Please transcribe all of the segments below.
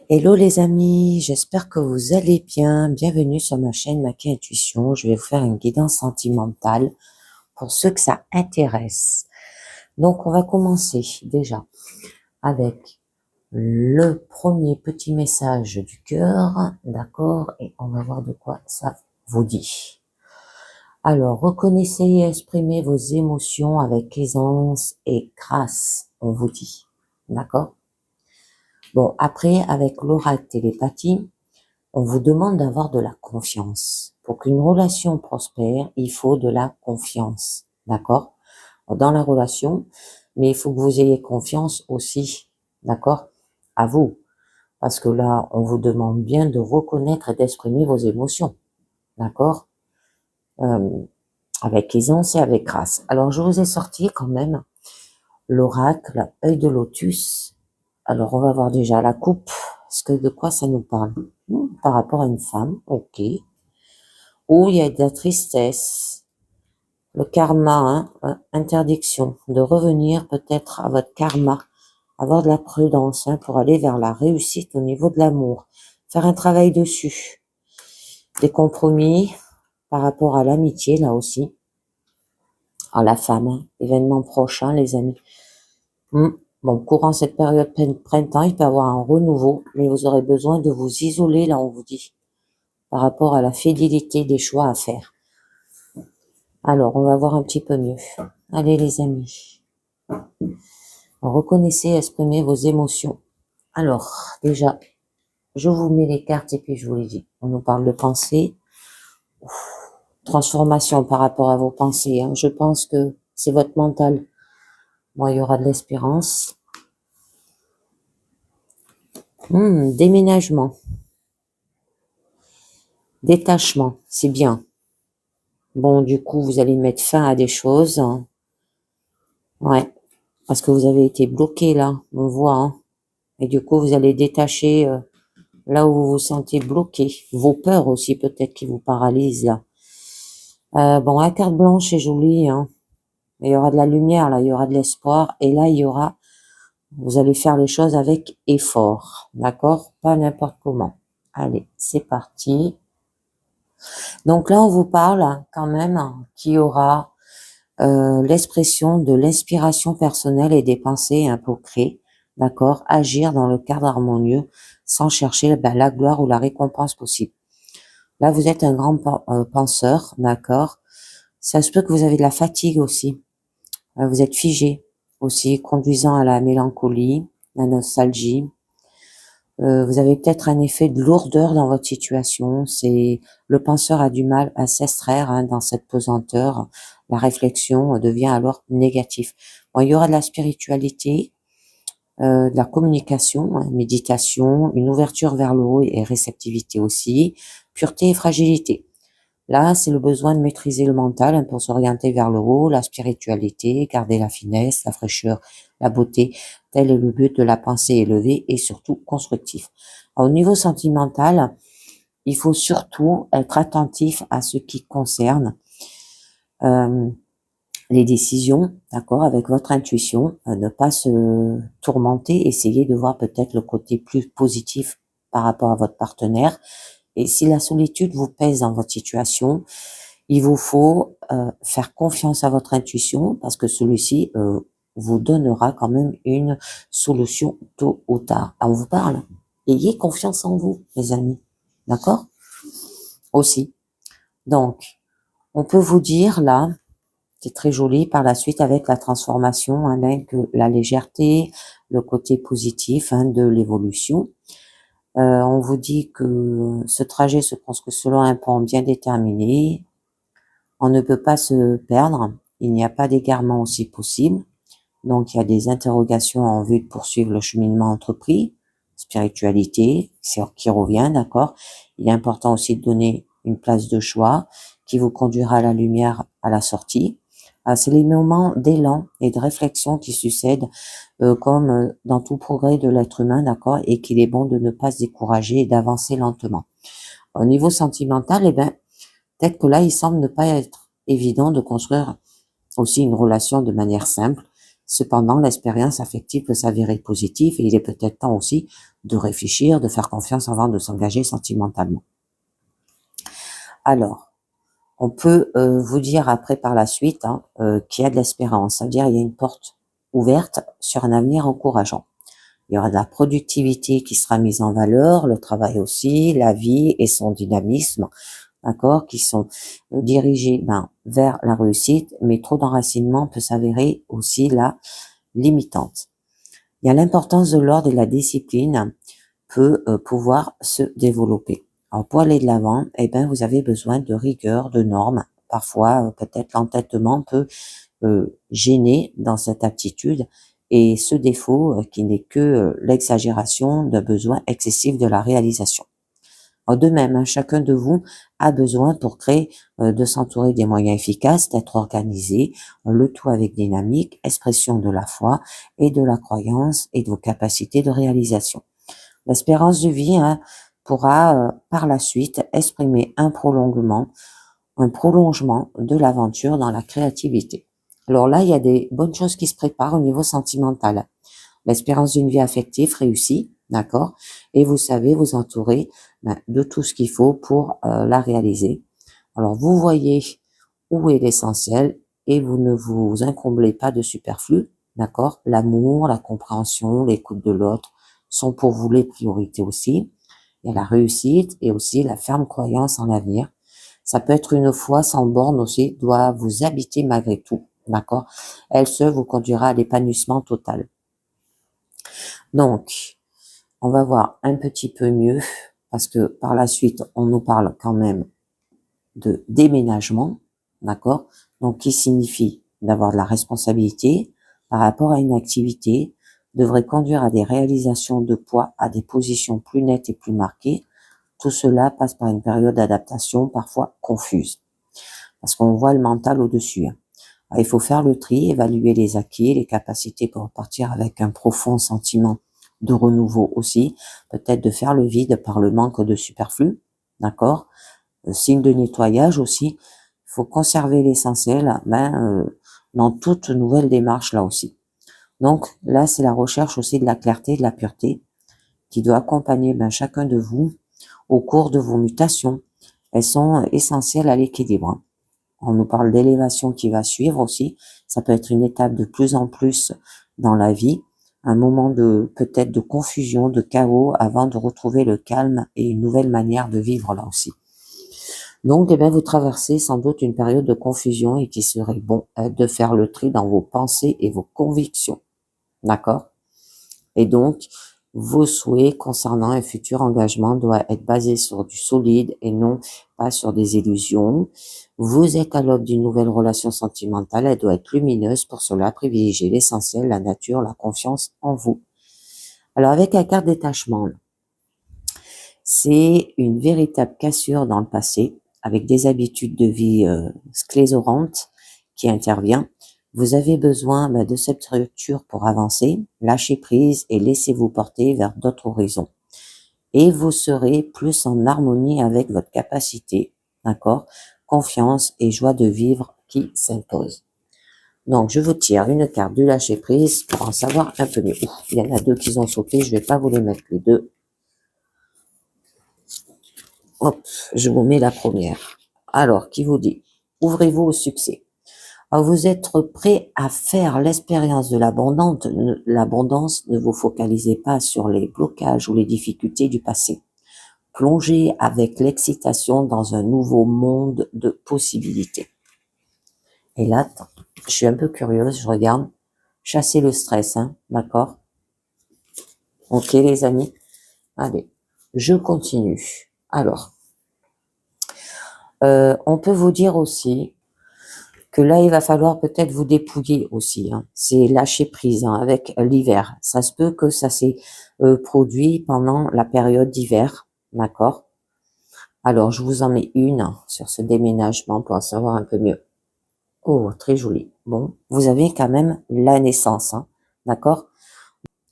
Hello les amis, j'espère que vous allez bien. Bienvenue sur ma chaîne Maki Intuition. Je vais vous faire une guidance sentimentale pour ceux que ça intéresse. Donc on va commencer déjà avec le premier petit message du cœur, d'accord? Et on va voir de quoi ça vous dit. Alors, reconnaissez et exprimez vos émotions avec aisance et grâce, on vous dit. D'accord? Bon, après, avec l'oracle télépathie, on vous demande d'avoir de la confiance. Pour qu'une relation prospère, il faut de la confiance. D'accord? Dans la relation, mais il faut que vous ayez confiance aussi. D'accord? À vous. Parce que là, on vous demande bien de reconnaître et d'exprimer vos émotions. D'accord? Euh, avec aisance et avec grâce. Alors, je vous ai sorti quand même l'oracle œil de lotus. Alors, on va voir déjà la coupe. Est-ce que de quoi ça nous parle? Par rapport à une femme, ok. Où il y a de la tristesse, le karma, interdiction de revenir peut-être à votre karma, avoir de la prudence pour aller vers la réussite au niveau de l'amour, faire un travail dessus, des compromis par rapport à l'amitié là aussi, à la femme, événement prochain les amis. Bon, courant cette période printemps, il peut y avoir un renouveau, mais vous aurez besoin de vous isoler là on vous dit, par rapport à la fidélité des choix à faire. Alors, on va voir un petit peu mieux. Allez les amis. Reconnaissez, exprimez vos émotions. Alors, déjà, je vous mets les cartes et puis je vous les dis. On nous parle de pensée. Transformation par rapport à vos pensées. Je pense que c'est votre mental. Bon, il y aura de l'espérance. Déménagement. Détachement, c'est bien. Bon, du coup, vous allez mettre fin à des choses. Ouais, parce que vous avez été bloqué là, on voit. Et du coup, vous allez détacher là où vous vous sentez bloqué. Vos peurs aussi peut-être qui vous paralysent là. Bon, la carte blanche est jolie. Il y aura de la lumière là, il y aura de l'espoir. Et là, vous allez faire les choses avec effort. D'accord? Pas n'importe comment. Allez, c'est parti. Donc là, on vous parle quand même qu'il y aura l'expression de l'inspiration personnelle et des pensées pour créer, d'accord, agir dans le cadre harmonieux sans chercher la gloire ou la récompense possible. Là, vous êtes un grand penseur, d'accord. Ça se peut que vous avez de la fatigue aussi. Vous êtes figé aussi, conduisant à la mélancolie, la nostalgie. Vous avez peut-être un effet de lourdeur dans votre situation. C'est le penseur a du mal à s'extraire dans cette pesanteur. La réflexion devient alors négative. Bon, il y aura de la spiritualité, de la communication, méditation, une ouverture vers le haut et réceptivité aussi, pureté et fragilité. Là, c'est le besoin de maîtriser le mental pour s'orienter vers le haut, la spiritualité, garder la finesse, la fraîcheur, la beauté. Tel est le but de la pensée élevée et surtout constructif. Au niveau sentimental, il faut surtout être attentif à ce qui concerne les décisions, d'accord, avec votre intuition, ne pas se tourmenter, essayer de voir peut-être le côté plus positif par rapport à votre partenaire. Et si la solitude vous pèse dans votre situation, il vous faut faire confiance à votre intuition parce que celui-ci vous donnera quand même une solution tôt ou tard. On vous parle. Ayez confiance en vous, les amis. D'accord? Aussi. Donc, on peut vous dire là, c'est très joli par la suite avec la transformation, avec la légèreté, le côté positif de l'évolution. On vous dit que ce trajet se construit selon un plan bien déterminé. On ne peut pas se perdre. Il n'y a pas d'égarement aussi possible. Donc, il y a des interrogations en vue de poursuivre le cheminement entrepris. Spiritualité, qui revient, d'accord. Il est important aussi de donner une place de choix qui vous conduira à la lumière à la sortie. C'est les moments d'élan et de réflexion qui succèdent comme dans tout progrès de l'être humain, d'accord, et qu'il est bon de ne pas se décourager et d'avancer lentement. Au niveau sentimental, peut-être que là, il semble ne pas être évident de construire aussi une relation de manière simple. Cependant, l'expérience affective peut s'avérer positive et il est peut-être temps aussi de réfléchir, de faire confiance avant de s'engager sentimentalement. Alors, on peut vous dire après par la suite qu'il y a de l'espérance, c'est-à-dire il y a une porte ouverte sur un avenir encourageant. Il y aura de la productivité qui sera mise en valeur, le travail aussi, la vie et son dynamisme, d'accord, qui sont dirigés vers la réussite, mais trop d'enracinement peut s'avérer aussi là limitante. Il y a l'importance de l'ordre et de la discipline peut pouvoir se développer. Alors pour aller de l'avant, vous avez besoin de rigueur, de normes. Parfois, peut-être l'entêtement peut gêner dans cette aptitude et ce défaut qui n'est que l'exagération d'un besoin excessif de la réalisation. Alors de même, chacun de vous a besoin pour créer de s'entourer des moyens efficaces, d'être organisé, le tout avec dynamique, expression de la foi et de la croyance et de vos capacités de réalisation. L'espérance de vie pourra par la suite exprimer un prolongement de l'aventure dans la créativité. Alors là, il y a des bonnes choses qui se préparent au niveau sentimental. L'espérance d'une vie affective réussie, d'accord, et vous savez vous entourer de tout ce qu'il faut pour la réaliser. Alors vous voyez où est l'essentiel et vous ne vous incomblez pas de superflu, d'accord. L'amour, la compréhension, l'écoute de l'autre sont pour vous les priorités aussi. Il y a la réussite et aussi la ferme croyance en l'avenir. Ça peut être une foi sans borne aussi, doit vous habiter malgré tout, d'accord. Elle seule vous conduira à l'épanouissement total. Donc, on va voir un petit peu mieux, parce que par la suite, on nous parle quand même de déménagement, d'accord? Donc, qui signifie d'avoir de la responsabilité par rapport à une activité, devrait conduire à des réalisations de poids, à des positions plus nettes et plus marquées. Tout cela passe par une période d'adaptation parfois confuse, parce qu'on voit le mental au-dessus. Il faut faire le tri, évaluer les acquis, les capacités pour repartir avec un profond sentiment de renouveau aussi, peut-être de faire le vide par le manque de superflu, d'accord. Signe de nettoyage aussi, il faut conserver l'essentiel dans toute nouvelle démarche là aussi. Donc là, c'est la recherche aussi de la clarté, de la pureté, qui doit accompagner chacun de vous au cours de vos mutations. Elles sont essentielles à l'équilibre. On nous parle d'élévation qui va suivre aussi. Ça peut être une étape de plus en plus dans la vie, un moment de peut-être de confusion, de chaos, avant de retrouver le calme et une nouvelle manière de vivre là aussi. Donc, vous traversez sans doute une période de confusion et qu'il serait bon de faire le tri dans vos pensées et vos convictions. D'accord? Et donc, vos souhaits concernant un futur engagement doivent être basés sur du solide et non pas sur des illusions. Vous êtes à l'aube d'une nouvelle relation sentimentale, elle doit être lumineuse. Pour cela, privilégiez l'essentiel, la nature, la confiance en vous. Alors, avec la carte détachement, c'est une véritable cassure dans le passé, avec des habitudes de vie sclérosantes qui intervient. Vous avez besoin de cette rupture pour avancer, lâcher prise et laissez-vous porter vers d'autres horizons. Et vous serez plus en harmonie avec votre capacité, d'accord, confiance et joie de vivre qui s'impose. Donc, je vous tire une carte du lâcher prise pour en savoir un peu mieux. Il y en a deux qui ont sauté, je vais pas vous les mettre les deux. Hop, je vous mets la première. Alors, qui vous dit, ouvrez-vous au succès. Alors, vous êtes prêt à faire l'expérience de l'abondance, ne vous focalisez pas sur les blocages ou les difficultés du passé. Plongez avec l'excitation dans un nouveau monde de possibilités. Et là, je suis un peu curieuse, je regarde. Chassez le stress, d'accord? Ok, les amis? Allez, je continue. Alors, on peut vous dire aussi que là, il va falloir peut-être vous dépouiller aussi. C'est lâcher prise avec l'hiver. Ça se peut que ça s'est produit pendant la période d'hiver, d'accord? Alors, je vous en mets une sur ce déménagement pour en savoir un peu mieux. Oh, très joli. Bon, vous avez quand même la naissance, d'accord?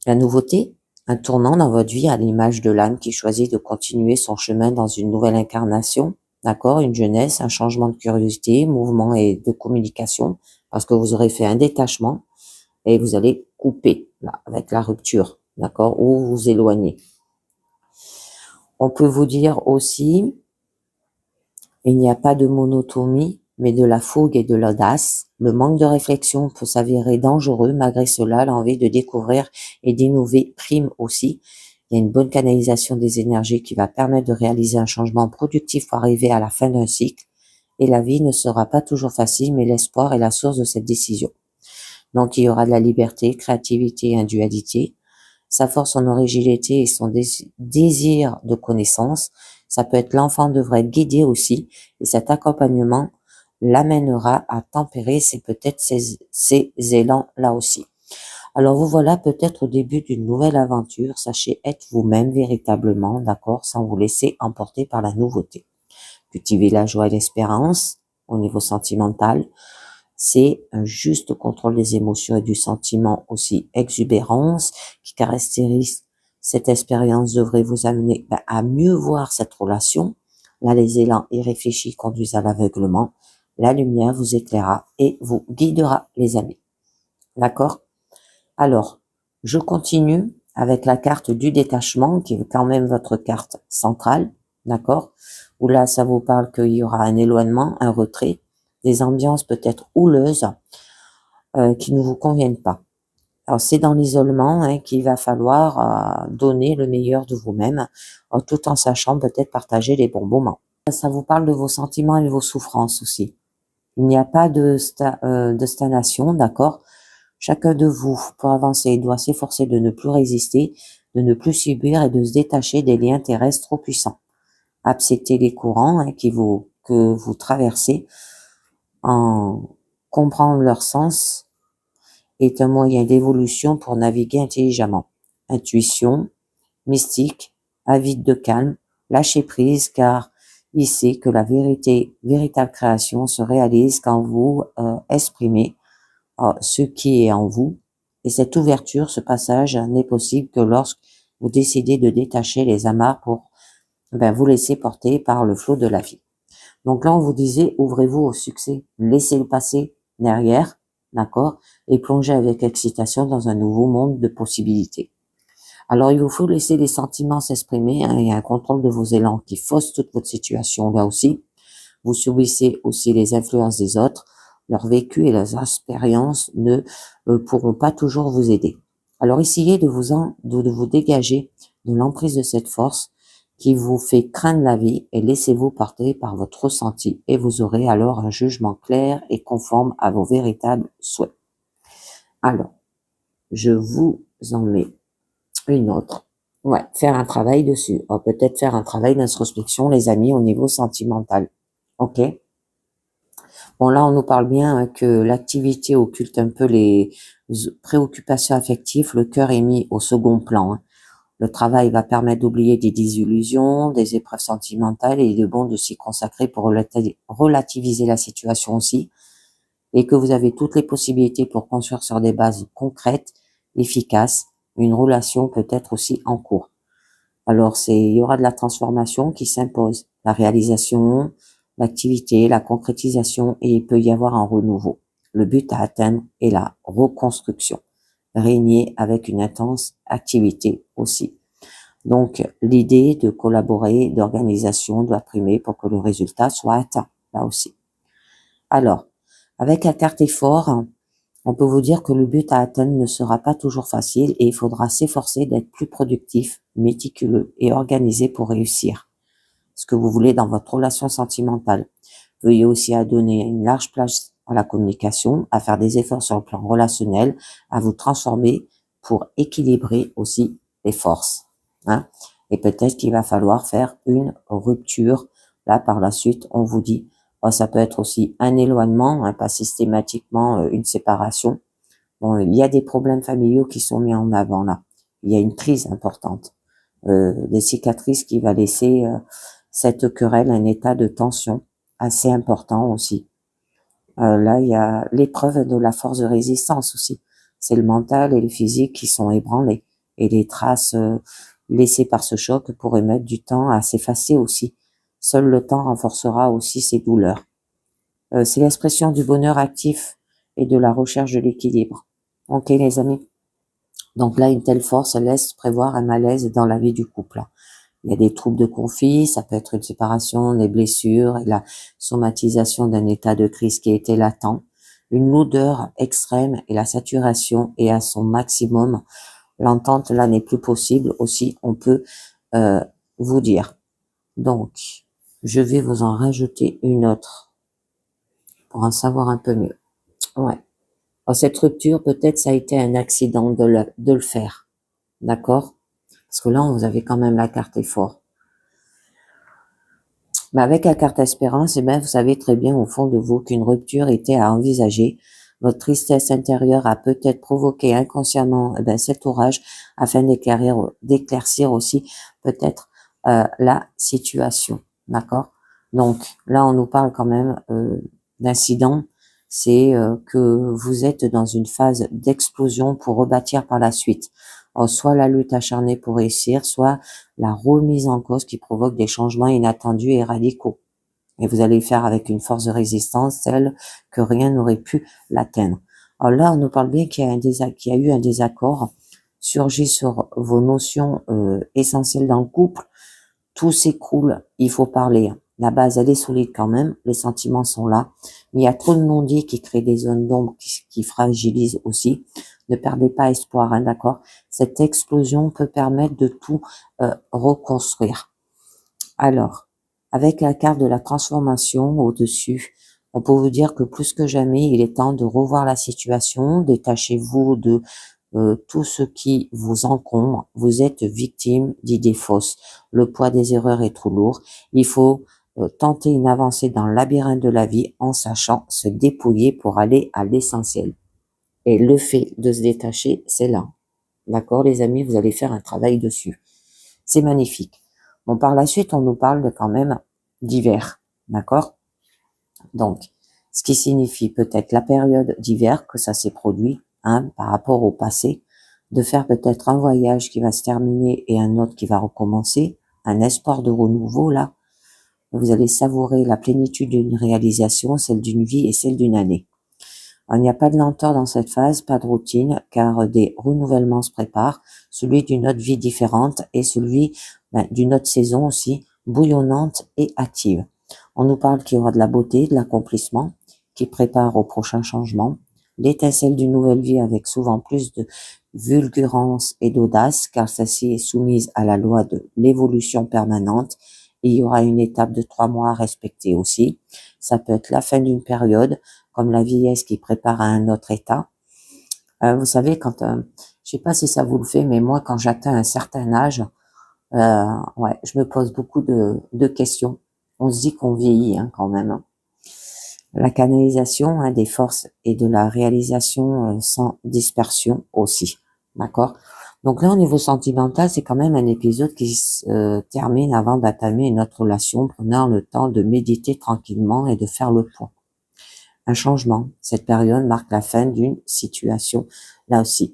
La nouveauté, un tournant dans votre vie à l'image de l'âme qui choisit de continuer son chemin dans une nouvelle incarnation, d'accord? Une jeunesse, un changement de curiosité, mouvement et de communication, parce que vous aurez fait un détachement, et vous allez couper, là, avec la rupture, d'accord, ou vous éloigner. On peut vous dire aussi, il n'y a pas de monotonie, mais de la fougue et de l'audace. Le manque de réflexion peut s'avérer dangereux. Malgré cela, l'envie de découvrir et d'innover prime aussi. Il y a une bonne canalisation des énergies qui va permettre de réaliser un changement productif pour arriver à la fin d'un cycle. Et la vie ne sera pas toujours facile, mais l'espoir est la source de cette décision. Donc, il y aura de la liberté, créativité et individualité. Sa force, son originalité et son désir de connaissance. Ça peut être l'enfant devrait être guidé aussi, et cet accompagnement l'amènera à tempérer peut-être ces élans-là aussi. Alors vous voilà peut-être au début d'une nouvelle aventure, sachez être vous-même véritablement, d'accord, sans vous laisser emporter par la nouveauté. Cultivez la joie et l'espérance au niveau sentimental. C'est un juste contrôle des émotions et du sentiment aussi exubérance qui caractérise cette expérience devrait vous amener à mieux voir cette relation. Là, les élans irréfléchis conduisent à l'aveuglement. La lumière vous éclairera et vous guidera, les amis. D'accord? Alors, je continue avec la carte du détachement, qui est quand même votre carte centrale. D'accord? Où là, ça vous parle qu'il y aura un éloignement, un retrait, des ambiances peut-être houleuses qui ne vous conviennent pas. Alors, c'est dans l'isolement qu'il va falloir donner le meilleur de vous-même, tout en sachant peut-être partager les bons moments. Ça vous parle de vos sentiments et de vos souffrances aussi. Il n'y a pas de stagnation, d'accord? Chacun de vous, pour avancer, doit s'efforcer de ne plus résister, de ne plus subir et de se détacher des liens terrestres trop puissants. Acceptez les courants que vous traversez en comprendre leur sens est un moyen d'évolution pour naviguer intelligemment. Intuition, mystique, avide de calme, lâchez prise car il sait que la véritable création se réalise quand vous exprimez ce qui est en vous. Et cette ouverture, ce passage n'est possible que lorsque vous décidez de détacher les amarres pour vous laisser porter par le flot de la vie. Donc là, on vous disait, ouvrez-vous au succès, laissez le passé derrière, d'accord, et plongez avec excitation dans un nouveau monde de possibilités. Alors, il vous faut laisser les sentiments s'exprimer, il y a un contrôle de vos élans qui fausse toute votre situation là aussi. Vous subissez aussi les influences des autres, leur vécu et leurs expériences ne pourront pas toujours vous aider. Alors, essayez de vous dégager de l'emprise de cette force qui vous fait craindre la vie et laissez-vous porter par votre ressenti et vous aurez alors un jugement clair et conforme à vos véritables souhaits. Alors, je vous en mets une autre. Ouais, faire un travail dessus. Peut-être faire un travail d'introspection, les amis, au niveau sentimental. Ok? Bon, là, on nous parle bien que l'activité occulte un peu les préoccupations affectives. Le cœur est mis au second plan. Le travail va permettre d'oublier des désillusions, des épreuves sentimentales et il est bon de s'y consacrer pour relativiser la situation aussi et que vous avez toutes les possibilités pour construire sur des bases concrètes, efficaces, une relation peut être aussi en cours. Alors, il y aura de la transformation qui s'impose, la réalisation, l'activité, la concrétisation et il peut y avoir un renouveau. Le but à atteindre est la reconstruction. Régner avec une intense activité aussi. Donc, l'idée de collaborer, d'organisation doit primer pour que le résultat soit atteint, là aussi. Alors, avec la carte effort, on peut vous dire que le but à atteindre ne sera pas toujours facile et il faudra s'efforcer d'être plus productif, méticuleux et organisé pour réussir ce que vous voulez dans votre relation sentimentale. Veuillez aussi à donner une large place à la communication, à faire des efforts sur le plan relationnel, à vous transformer pour équilibrer aussi les forces. Et peut-être qu'il va falloir faire une rupture. Là, par la suite, on vous dit, ça peut être aussi un éloignement, pas systématiquement une séparation. Bon, il y a des problèmes familiaux qui sont mis en avant là. Il y a une crise importante, des cicatrices qui va laisser cette querelle un état de tension assez important aussi. Là, il y a l'épreuve de la force de résistance aussi. C'est le mental et le physique qui sont ébranlés et les traces laissées par ce choc pourraient mettre du temps à s'effacer aussi. Seul le temps renforcera aussi ces douleurs. C'est l'expression du bonheur actif et de la recherche de l'équilibre. Ok, les amis. Donc là, une telle force laisse prévoir un malaise dans la vie du couple. Il y a des troubles de conflit, ça peut être une séparation, des blessures et la somatisation d'un état de crise qui était latent. Une lourdeur extrême et la saturation est à son maximum. L'entente là n'est plus possible aussi, on peut euh, vous dire. Donc, je vais vous en rajouter une autre pour en savoir un peu mieux. Ouais. Alors, cette rupture, peut-être ça a été un accident de le faire. D'accord? Parce que là, vous avez quand même la carte effort. Mais avec la carte espérance, eh bien, vous savez très bien au fond de vous qu'une rupture était à envisager. Votre tristesse intérieure a peut-être provoqué inconsciemment cet orage afin d'éclaircir aussi peut-être la situation. D'accord? Donc là, on nous parle quand même d'incident. C'est que vous êtes dans une phase d'explosion pour rebâtir par la suite. Alors, soit la lutte acharnée pour réussir, soit la remise en cause qui provoque des changements inattendus et radicaux. Et vous allez le faire avec une force de résistance telle que rien n'aurait pu l'atteindre. Alors là, on nous parle bien qu'il y a eu un désaccord surgit sur vos notions essentielles dans le couple. Tout s'écroule, il faut parler. La base, elle est solide quand même, les sentiments sont là, mais il y a trop de non-dits qui créent des zones d'ombre qui fragilisent aussi. Ne perdez pas espoir, hein, d'accord? Cette explosion peut permettre de tout reconstruire. Alors, avec la carte de la transformation au-dessus, on peut vous dire que plus que jamais, il est temps de revoir la situation, détachez-vous de tout ce qui vous encombre. Vous êtes victime d'idées fausses. Le poids des erreurs est trop lourd. Il faut tenter une avancée dans le labyrinthe de la vie en sachant se dépouiller pour aller à l'essentiel. Et le fait de se détacher, c'est là. D'accord, les amis, vous allez faire un travail dessus. C'est magnifique. Bon, par la suite, on nous parle de quand même d'hiver. D'accord? Donc, ce qui signifie peut-être la période d'hiver que ça s'est produit, hein, par rapport au passé, de faire peut-être un voyage qui va se terminer et un autre qui va recommencer, un espoir de renouveau là. Vous allez savourer la plénitude d'une réalisation, celle d'une vie et celle d'une année. Alors, il n'y a pas de lenteur dans cette phase, pas de routine, car des renouvellements se préparent, celui d'une autre vie différente et celui d'une autre saison aussi, bouillonnante et active. On nous parle qu'il y aura de la beauté, de l'accomplissement, qui prépare au prochain changement, l'étincelle d'une nouvelle vie avec souvent plus de fulgurance et d'audace, car celle-ci est soumise à la loi de l'évolution permanente. Il y aura une étape de 3 mois à respecter aussi. Ça peut être la fin d'une période, comme la vieillesse qui prépare à un autre état. Vous savez, quand, je sais pas si ça vous le fait, mais moi, quand j'atteins un certain âge, ouais, je me pose beaucoup de questions. On se dit qu'on vieillit hein, quand même. La canalisation hein, des forces et de la réalisation sans dispersion aussi. D'accord? Donc là, au niveau sentimental, c'est quand même un épisode qui se termine avant d'entamer une autre relation, prenant le temps de méditer tranquillement et de faire le point. Un changement. Cette période marque la fin d'une situation, là aussi.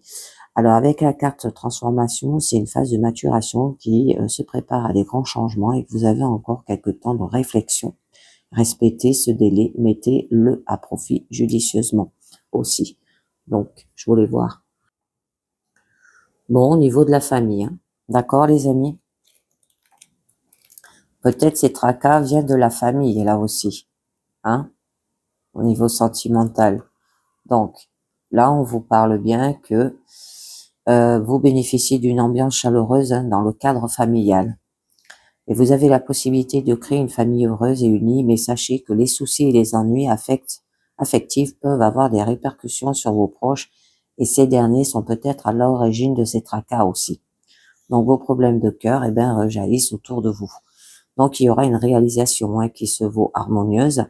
Alors, avec la carte transformation, c'est une phase de maturation qui se prépare à des grands changements et que vous avez encore quelques temps de réflexion. Respectez ce délai, mettez-le à profit judicieusement aussi. Donc, je voulais voir. Bon, au niveau de la famille, hein. D'accord, les amis? Peut-être ces tracas viennent de la famille, là aussi, hein, au niveau sentimental. Donc, là, on vous parle bien que vous bénéficiez d'une ambiance chaleureuse hein, dans le cadre familial. Et vous avez la possibilité de créer une famille heureuse et unie, mais sachez que les soucis et les ennuis affectifs peuvent avoir des répercussions sur vos proches et ces derniers sont peut-être à l'origine de ces tracas aussi. Donc, vos problèmes de cœur, eh ben, rejaillissent autour de vous. Donc, il y aura une réalisation hein, qui se vaut harmonieuse.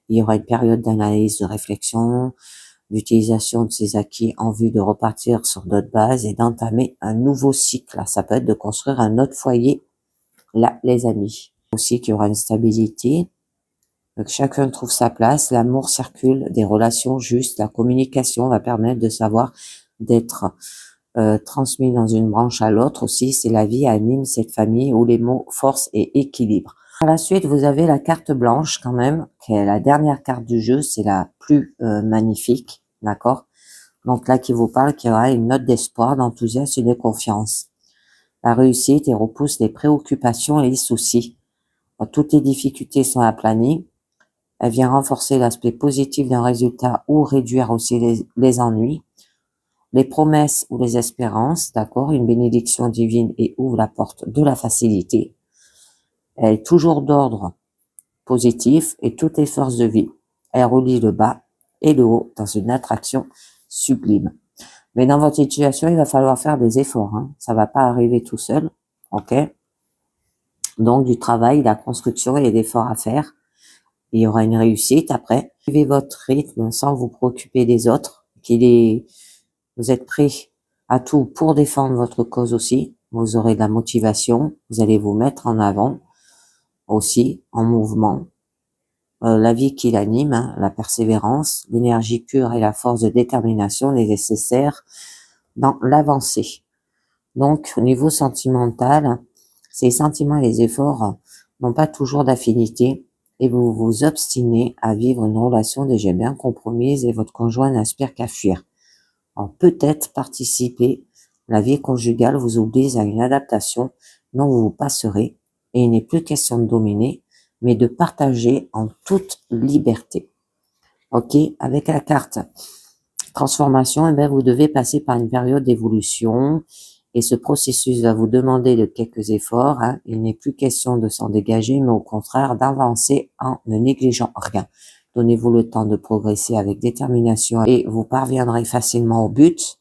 Il y aura une période d'analyse, de réflexion, d'utilisation de ces acquis en vue de repartir sur d'autres bases et d'entamer un nouveau cycle. Ça peut être de construire un autre foyer, là, les amis. Aussi qu'il y aura une stabilité, que chacun trouve sa place, l'amour circule, des relations justes, la communication va permettre de savoir d'être transmis dans une branche à l'autre aussi. C'est la vie anime cette famille où les mots force et équilibre. Par la suite, vous avez la carte blanche quand même, qui est la dernière carte du jeu, c'est la plus magnifique, d'accord? Donc là, qui vous parle qu'il y aura une note d'espoir, d'enthousiasme et de confiance. La réussite et repousse les préoccupations et les soucis. Toutes les difficultés sont aplanies. Elle vient renforcer l'aspect positif d'un résultat ou réduire aussi les ennuis. Les promesses ou les espérances, d'accord, une bénédiction divine et ouvre la porte de la facilité. Elle est toujours d'ordre positif et toutes les forces de vie. Elle relie le bas et le haut dans une attraction sublime. Mais dans votre situation, il va falloir faire des efforts. Ça va pas arriver tout seul, ok? Donc du travail, de la construction et d'efforts à faire. Il y aura une réussite après. Suivez votre rythme sans vous préoccuper des autres. Vous êtes prêt à tout pour défendre votre cause aussi. Vous aurez de la motivation. Vous allez vous mettre en avant aussi, en mouvement. La vie qui l'anime, la persévérance, l'énergie pure et la force de détermination nécessaires dans l'avancée. Donc, au niveau sentimental, ces sentiments et les efforts n'ont pas toujours d'affinité et vous vous obstinez à vivre une relation déjà bien compromise et votre conjoint n'aspire qu'à fuir. Alors, peut-être participer, la vie conjugale vous oblige à une adaptation dont vous passerez et il n'est plus question de dominer, mais de partager en toute liberté. Ok, avec la carte transformation, eh bien, vous devez passer par une période d'évolution et ce processus va vous demander de quelques efforts. Il n'est plus question de s'en dégager, mais au contraire d'avancer en ne négligeant rien. Donnez-vous le temps de progresser avec détermination et vous parviendrez facilement au but.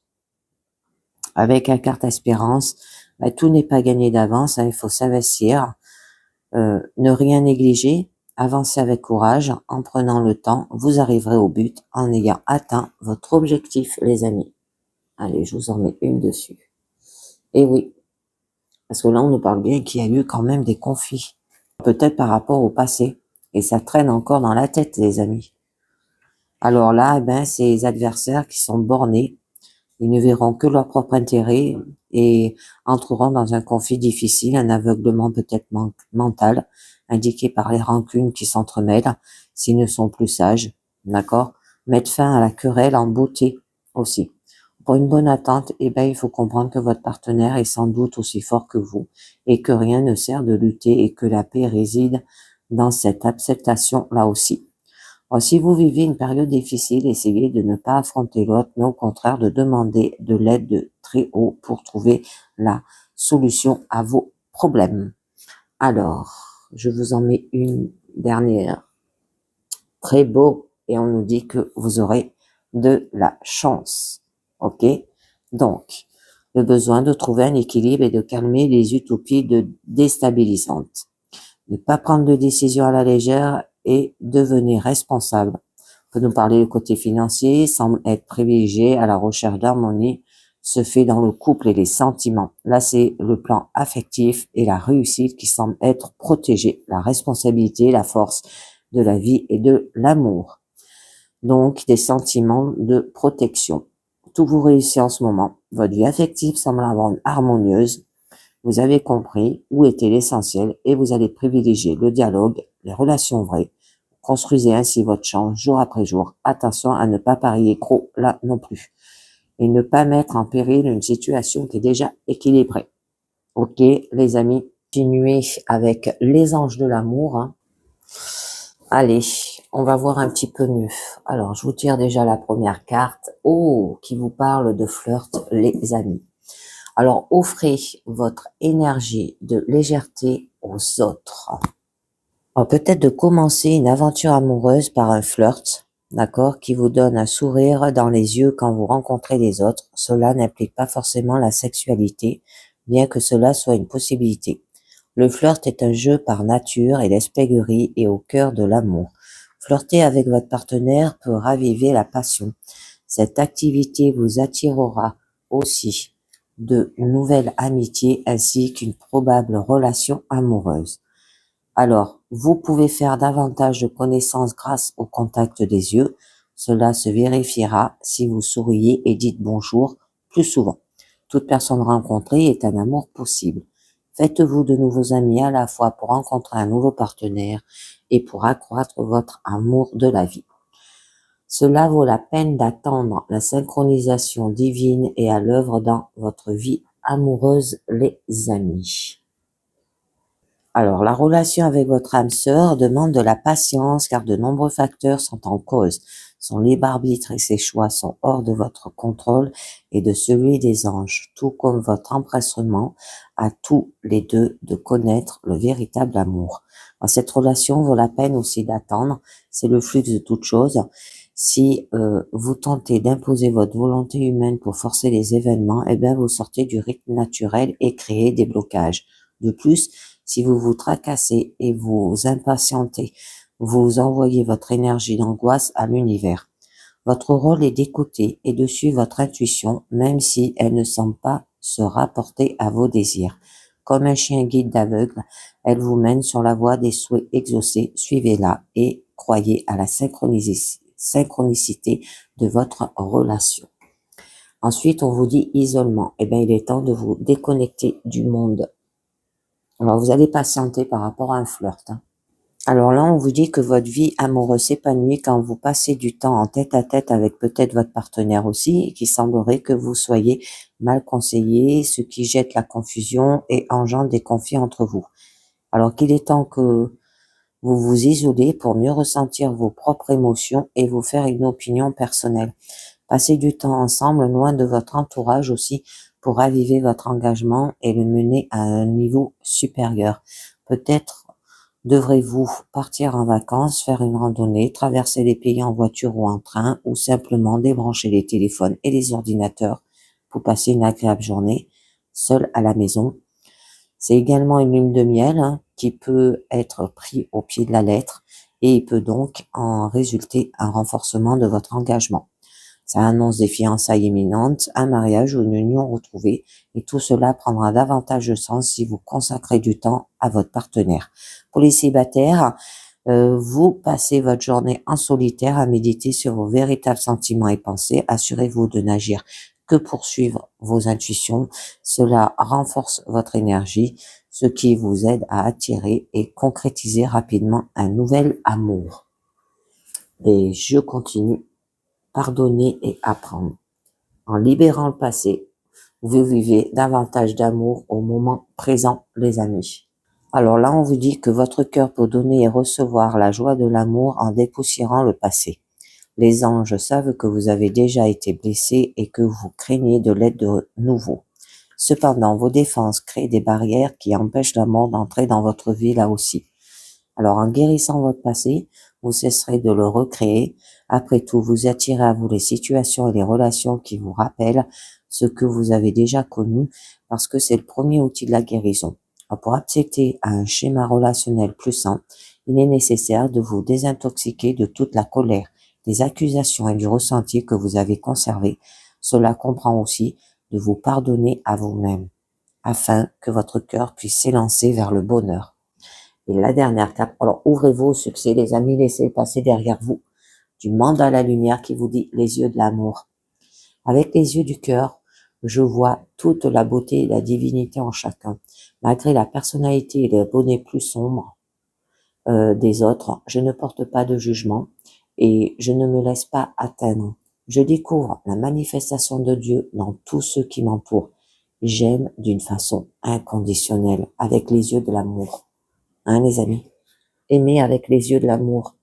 Avec la carte espérance, tout n'est pas gagné d'avance, il faut s'investir, ne rien négliger, avancer avec courage, en prenant le temps, vous arriverez au but en ayant atteint votre objectif, les amis. Allez, je vous en mets une dessus. Et oui, parce que là, on nous parle bien qu'il y a eu quand même des conflits, peut-être par rapport au passé, et ça traîne encore dans la tête, les amis. Alors là, ces adversaires qui sont bornés, ils ne verront que leur propre intérêt et entreront dans un conflit difficile, un aveuglement peut-être mental, indiqué par les rancunes qui s'entremêlent, s'ils ne sont plus sages, d'accord? Mettre fin à la querelle en beauté aussi. Pour une bonne attente, il faut comprendre que votre partenaire est sans doute aussi fort que vous et que rien ne sert de lutter et que la paix réside dans cette acceptation là aussi. Alors, si vous vivez une période difficile, essayez de ne pas affronter l'autre, mais au contraire de demander de l'aide de très haut pour trouver la solution à vos problèmes. Alors, je vous en mets une dernière. Très beau, et on nous dit que vous aurez de la chance. Ok? Donc, le besoin de trouver un équilibre et de calmer les utopies déstabilisantes. Ne pas prendre de décisions à la légère et devenir responsable. On peut nous parler du côté financier, semble être privilégié à la recherche d'harmonie, se fait dans le couple et les sentiments. Là, c'est le plan affectif et la réussite qui semble être protégés, la responsabilité, la force de la vie et de l'amour. Donc, des sentiments de protection. Tout vous réussit en ce moment. Votre vie affective semble avoir une harmonieuse. Vous avez compris où était l'essentiel et vous allez privilégier le dialogue, les relations vraies. Construisez ainsi votre chance jour après jour. Attention à ne pas parier trop là non plus. Et ne pas mettre en péril une situation qui est déjà équilibrée. Ok, les amis, continuez avec les anges de l'amour. Allez, on va voir un petit peu mieux. Alors, je vous tire déjà la première carte. Oh, qui vous parle de flirt, les amis. Alors, offrez votre énergie de légèreté aux autres. Alors, peut-être de commencer une aventure amoureuse par un flirt, d'accord, qui vous donne un sourire dans les yeux quand vous rencontrez les autres. Cela n'implique pas forcément la sexualité, bien que cela soit une possibilité. Le flirt est un jeu par nature et l'espièglerie est au cœur de l'amour. Flirter avec votre partenaire peut raviver la passion. Cette activité vous attirera aussi de nouvelles amitiés ainsi qu'une probable relation amoureuse. Alors, vous pouvez faire davantage de connaissances grâce au contact des yeux. Cela se vérifiera si vous souriez et dites bonjour plus souvent. Toute personne rencontrée est un amour possible. Faites-vous de nouveaux amis à la fois pour rencontrer un nouveau partenaire et pour accroître votre amour de la vie. Cela vaut la peine d'attendre. La synchronisation divine est à l'œuvre dans votre vie amoureuse, les amis. Alors, la relation avec votre âme sœur demande de la patience car de nombreux facteurs sont en cause. Son libre arbitre et ses choix sont hors de votre contrôle et de celui des anges, tout comme votre empressement à tous les deux de connaître le véritable amour. Alors, cette relation vaut la peine aussi d'attendre, c'est le flux de toute chose. Si vous tentez d'imposer votre volonté humaine pour forcer les événements, eh bien vous sortez du rythme naturel et créez des blocages. De plus, si vous vous tracassez et vous impatientez, vous envoyez votre énergie d'angoisse à l'univers. Votre rôle est d'écouter et de suivre votre intuition, même si elle ne semble pas se rapporter à vos désirs. Comme un chien guide d'aveugle, elle vous mène sur la voie des souhaits exaucés. Suivez-la et croyez à la synchronicité de votre relation. Ensuite, on vous dit isolement. Eh bien, il est temps de vous déconnecter du monde. Alors, vous allez patienter par rapport à un flirt. Alors là, on vous dit que votre vie amoureuse s'épanouit quand vous passez du temps en tête-à-tête avec peut-être votre partenaire aussi, et qu'il semblerait que vous soyez mal conseillé, ce qui jette la confusion et engendre des conflits entre vous. Alors qu'il est temps que vous vous isolez pour mieux ressentir vos propres émotions et vous faire une opinion personnelle. Passez du temps ensemble, loin de votre entourage aussi, pour raviver votre engagement et le mener à un niveau supérieur. Peut-être devrez-vous partir en vacances, faire une randonnée, traverser les pays en voiture ou en train, ou simplement débrancher les téléphones et les ordinateurs pour passer une agréable journée, seul à la maison. C'est également une lune de miel qui peut être pris au pied de la lettre et il peut donc en résulter un renforcement de votre engagement. Ça annonce des fiançailles imminentes, un mariage ou une union retrouvée, et tout cela prendra davantage de sens si vous consacrez du temps à votre partenaire. Pour les célibataires, vous passez votre journée en solitaire à méditer sur vos véritables sentiments et pensées. Assurez-vous de n'agir que pour suivre vos intuitions. Cela renforce votre énergie, ce qui vous aide à attirer et concrétiser rapidement un nouvel amour. Et je continue. Pardonner et apprendre. En libérant le passé, vous vivez davantage d'amour au moment présent, les amis. Alors là, on vous dit que votre cœur peut donner et recevoir la joie de l'amour en dépoussiérant le passé. Les anges savent que vous avez déjà été blessé et que vous craignez de l'être de nouveau. Cependant, vos défenses créent des barrières qui empêchent l'amour d'entrer dans votre vie là aussi. Alors, en guérissant votre passé, vous cesserez de le recréer. Après tout, vous attirez à vous les situations et les relations qui vous rappellent ce que vous avez déjà connu parce que c'est le premier outil de la guérison. Alors, pour accéder à un schéma relationnel plus sain, il est nécessaire de vous désintoxiquer de toute la colère, des accusations et du ressenti que vous avez conservé. Cela comprend aussi de vous pardonner à vous-même afin que votre cœur puisse s'élancer vers le bonheur. Et la dernière carte, alors ouvrez-vous au succès, les amis, laissez passer derrière vous du mandat à la lumière qui vous dit les yeux de l'amour. Avec les yeux du cœur, je vois toute la beauté et la divinité en chacun. Malgré la personnalité et les bonnets plus sombres des autres, je ne porte pas de jugement et je ne me laisse pas atteindre. Je découvre la manifestation de Dieu dans tous ceux qui m'entourent. J'aime d'une façon inconditionnelle, avec les yeux de l'amour. Les amis? Aimer avec les yeux de l'amour.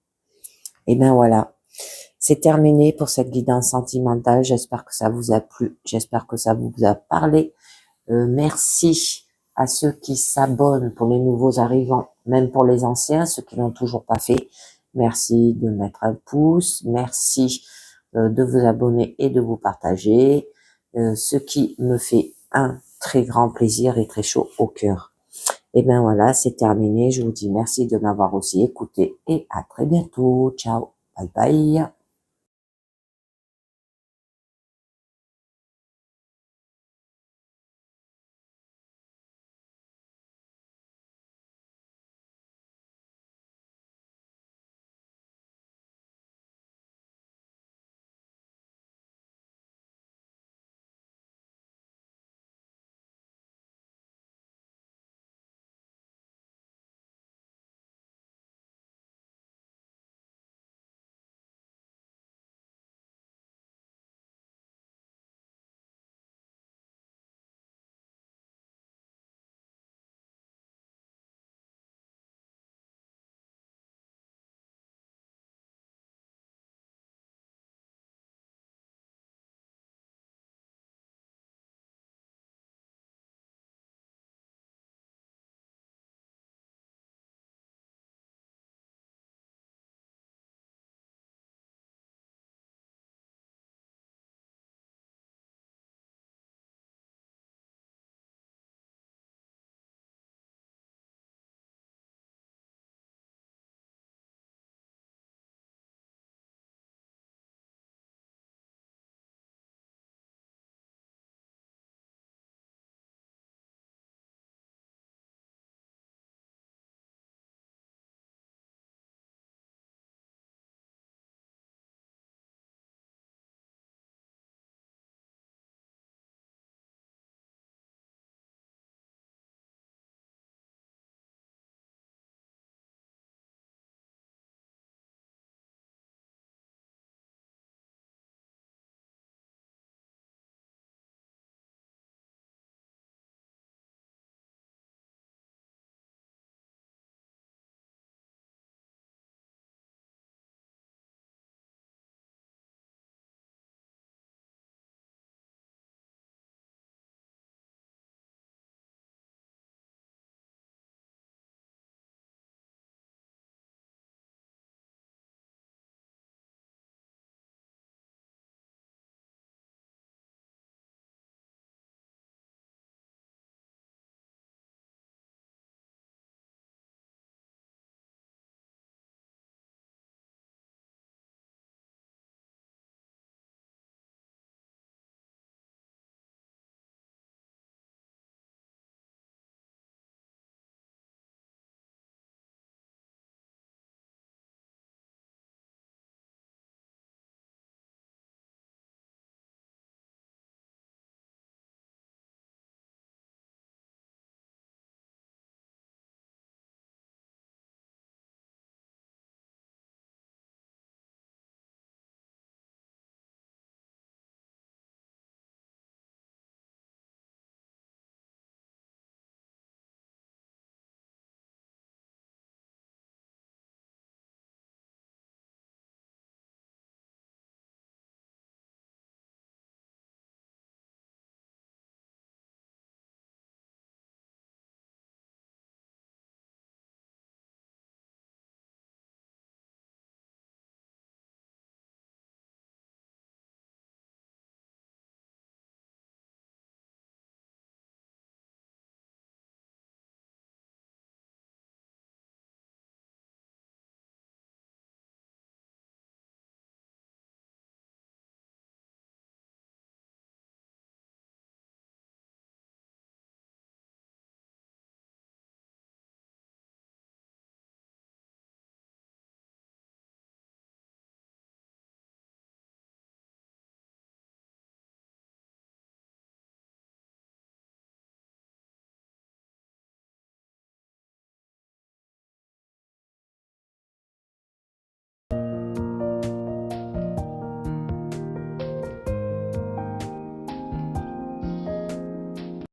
Et ben voilà. C'est terminé pour cette guidance sentimentale. J'espère que ça vous a plu. J'espère que ça vous a parlé. Merci à ceux qui s'abonnent pour les nouveaux arrivants, même pour les anciens, ceux qui l'ont toujours pas fait. Merci de mettre un pouce. Merci de vous abonner et de vous partager. Ce qui me fait un très grand plaisir et très chaud au cœur. Et ben voilà, c'est terminé. Je vous dis merci de m'avoir aussi écouté et à très bientôt. Ciao. Bye bye.